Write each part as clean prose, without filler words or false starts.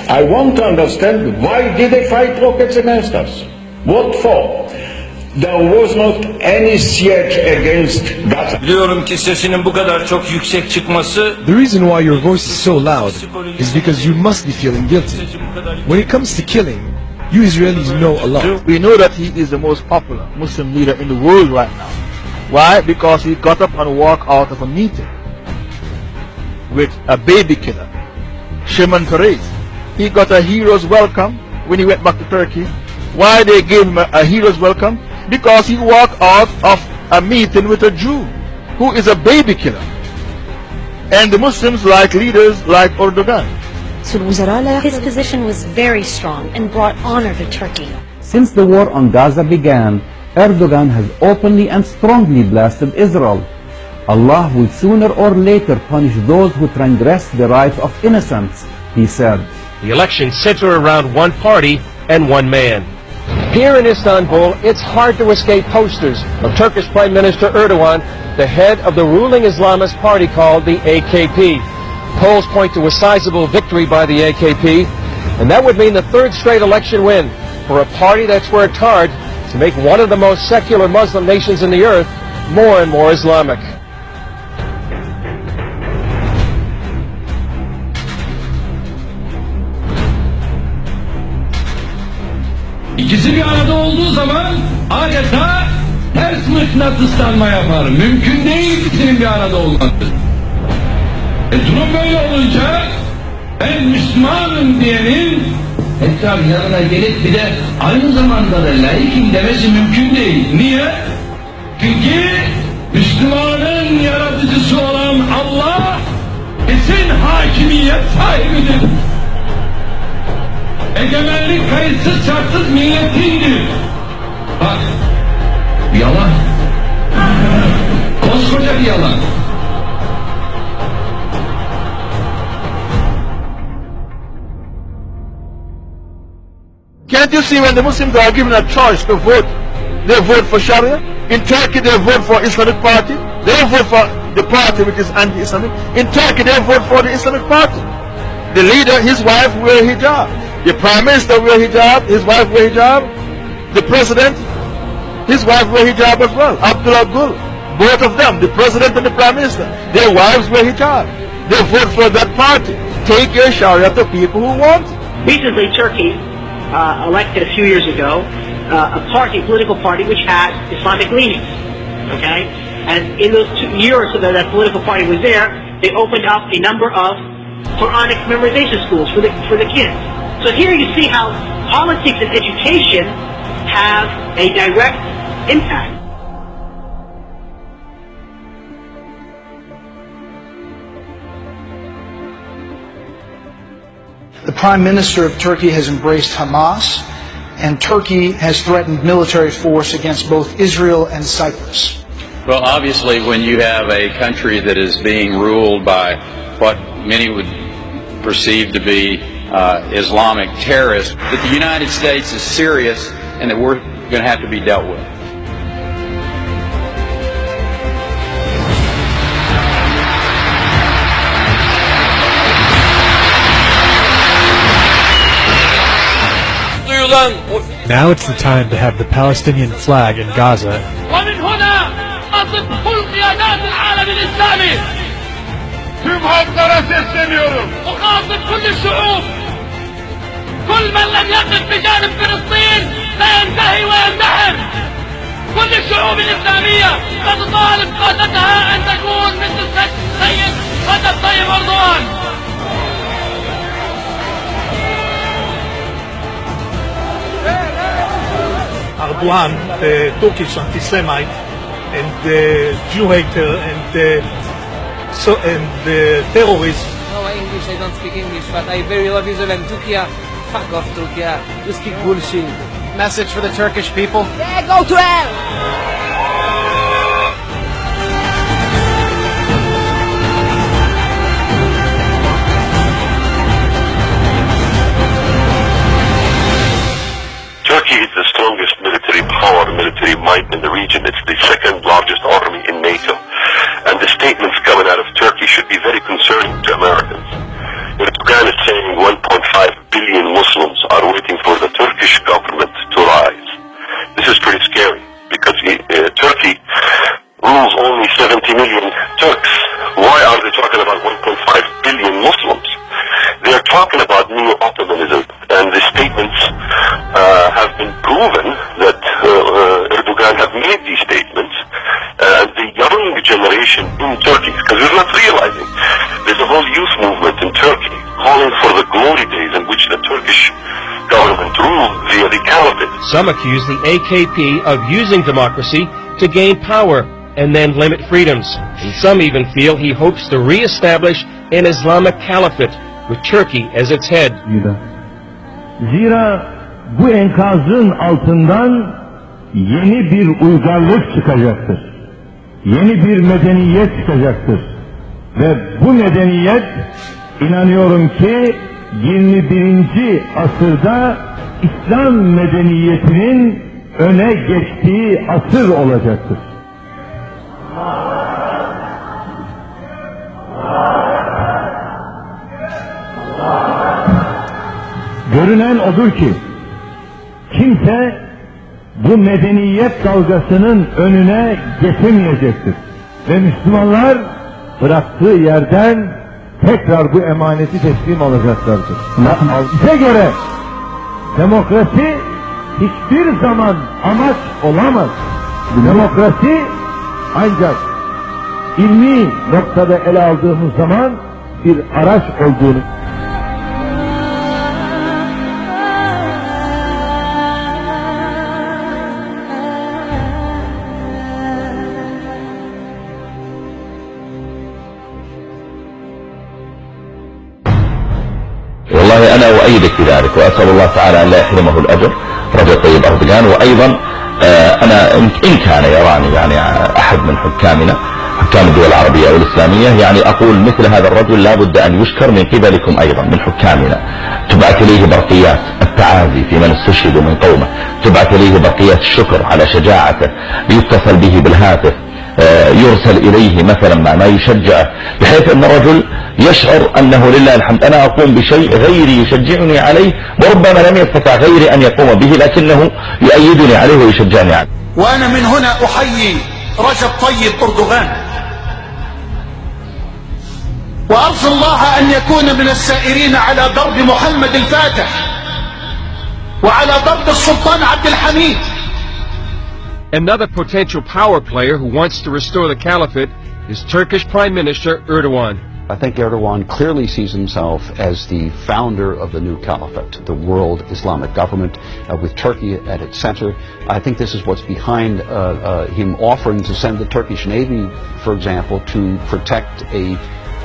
I want to understand, why did they fight rockets against us? What for? There was not any siege against Gaza. Biliyorum ki sesinin bu kadar çok yüksek çıkması. The reason why your voice is so loud is because you must be feeling guilty. When it comes to killing, you Israelis know a lot. We know that he is the most popular Muslim leader in the world right now. Why? Because he got up and walked out of a meeting with a baby killer, Shimon Peres. He got a hero's welcome when he went back to Turkey. Why they gave him a hero's welcome? Because he walked out of a meeting with a Jew who is a baby killer. And the Muslims like leaders like Erdogan. His position was very strong and brought honor to Turkey. Since the war on Gaza began, Erdogan has openly and strongly blasted Israel. Allah will sooner or later punish those who transgress the rights of innocents, he said. The elections center around one party and one man. Here in Istanbul, it's hard to escape posters of Turkish Prime Minister Erdogan, the head of the ruling Islamist party called the AKP. Polls point to a sizable victory by the AKP, and that would mean the third straight election win for a party that's worked hard to make one of the most secular Muslim nations in the earth more and more Islamic. İkisi bir arada olduğu zaman adeta ters mıknatıslanma yapar. Mümkün değil ikisinin bir arada olması. Durum böyle olunca ben Müslümanım diyenin tekrar yanına gelip bir de aynı zamanda da laikim demesi mümkün değil. Niye? Çünkü Müslümanın yaratıcısı olan Allah kesin hakimiyet sahibidir. Egemenlik kayıtsız şartsız milletindir. Bak, yalan. Koskoca bir yalan. Can't you see when the Muslims are given a choice to vote, they vote for Sharia? In Turkey they vote for Islamic Party. They vote for the party which is anti-Islamic. In Turkey they vote for the Islamic Party. The leader, his wife wear hijab. The Prime Minister wear hijab, his wife wear hijab. The President, his wife wear hijab as well. Abdullah Gül, both of them, the President and the Prime Minister, their wives wear hijab. They vote for that party. Take your Sharia to people who want it. Recently, Turkey elected a few years ago a political party which had Islamic leanings. Okay, and in those 2 years that that political party was there, they opened up a number of Quranic memorization schools for the kids. So here you see how politics and education have a direct impact. The Prime Minister of Turkey has embraced Hamas, and Turkey has threatened military force against both Israel and Cyprus. Well, obviously, when you have a country that is being ruled by what many would perceive to be Islamic terrorists, that the United States is serious and that we're going to have to be dealt with. Now it's the time to have the Palestinian flag in Gaza. ومن هنا أصف كل قيادات العالم الإسلامي. Tüm halklara sesleniyorum. أخاطب كل الشعوب. كل من لم يقف بجانب فلسطين سينتهي ويندحر. كل الشعوب الإسلامية تطالب قادتها أن تكون مثل السيد رجب طيب أردوغان. Erdogan, the Turkish anti-Semite and the Jew hater and the terrorist. No, English, I don't speak English, but I very love Israel and Turkey. Fuck off, Turkey. You speak bullshit. Message for the Turkish people? Yeah, go to hell! Turkey is the strongest military power, military might in the region. It's the second largest army in NATO. And the statements coming out of Turkey should be very concerning to Americans. Erdogan is saying $1.5 billion Some accuse the AKP of using democracy to gain power and then limit freedoms. And some even feel he hopes to re-establish an Islamic caliphate with Turkey as its head. Zira bu enkazın altından yeni bir uygarlık çıkacaktır. Yeni bir medeniyet çıkacaktır. Ve bu medeniyet inanıyorum ki 21. asırda İslam medeniyetinin öne geçtiği asır olacaktır. Görünen odur ki kimse bu medeniyet dalgasının önüne geçemeyecektir. Ve Müslümanlar bıraktığı yerden tekrar bu emaneti teslim alacaklardır. Bize göre demokrasi hiçbir zaman amaç olamaz. Demokrasi ancak ilmi noktada ele aldığımız zaman bir araç olduğunu والله أنا أؤيدك في ذلك وأسأل الله تعالى أن لا يحرمه الأجر رجل طيب أردوغان. وأيضا أنا إن كان يراني يعني أحد من حكامنا حكام الدول العربية أو الإسلامية يعني أقول مثل هذا الرجل لا بد أن يشكر من قبلكم أيضا من حكامنا. تبعث إليه برقيات التعازي في من استشهد من قومه، تبعث إليه برقيات الشكر على شجاعته، يتصل به بالهاتف، يرسل إليه مثلا ما يشجعه، بحيث أن الرجل يشعر أنه لله الحمد أنا أقوم بشيء غيري يشجعني عليه، وربما لم يستطع غيري أن يقوم به لكنه يؤيدني عليه ويشجعني عليه. وأنا من هنا أحيي رجب طيب أردوغان، وأرجو الله أن يكون من السائرين على درب محمد الفاتح وعلى درب السلطان عبد الحميد. Another potential power player who wants to restore the caliphate is Turkish Prime Minister Erdogan. I think Erdogan clearly sees himself as the founder of the new caliphate, the world Islamic government, with Turkey at its center. I think this is what's behind him offering to send the Turkish Navy, for example, to protect a,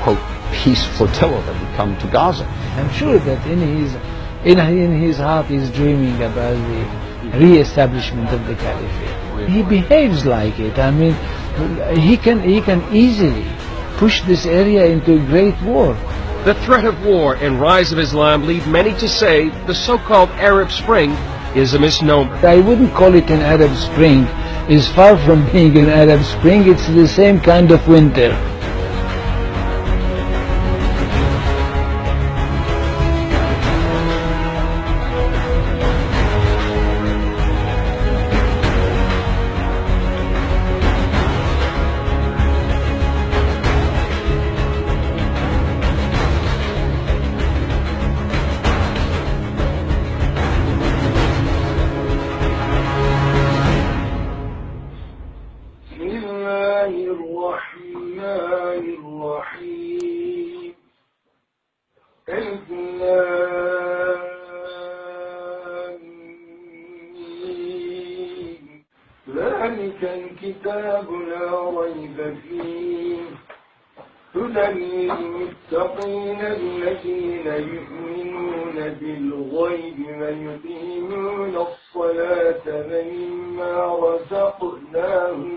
quote, peace flotilla that would come to Gaza. I'm sure that in his heart he's dreaming about the re-establishment of the caliphate. He behaves like it. I mean, he can easily push this area into a great war. The threat of war and rise of Islam lead many to say the so-called Arab Spring is a misnomer. I wouldn't call it an Arab Spring. It's far from being an Arab Spring. It's the same kind of winter. ذلك الكتاب لا ريب فيه هدى للمتقين الذين يؤمنون بالغيب ويقيمون الصلاة ومما رزقناهم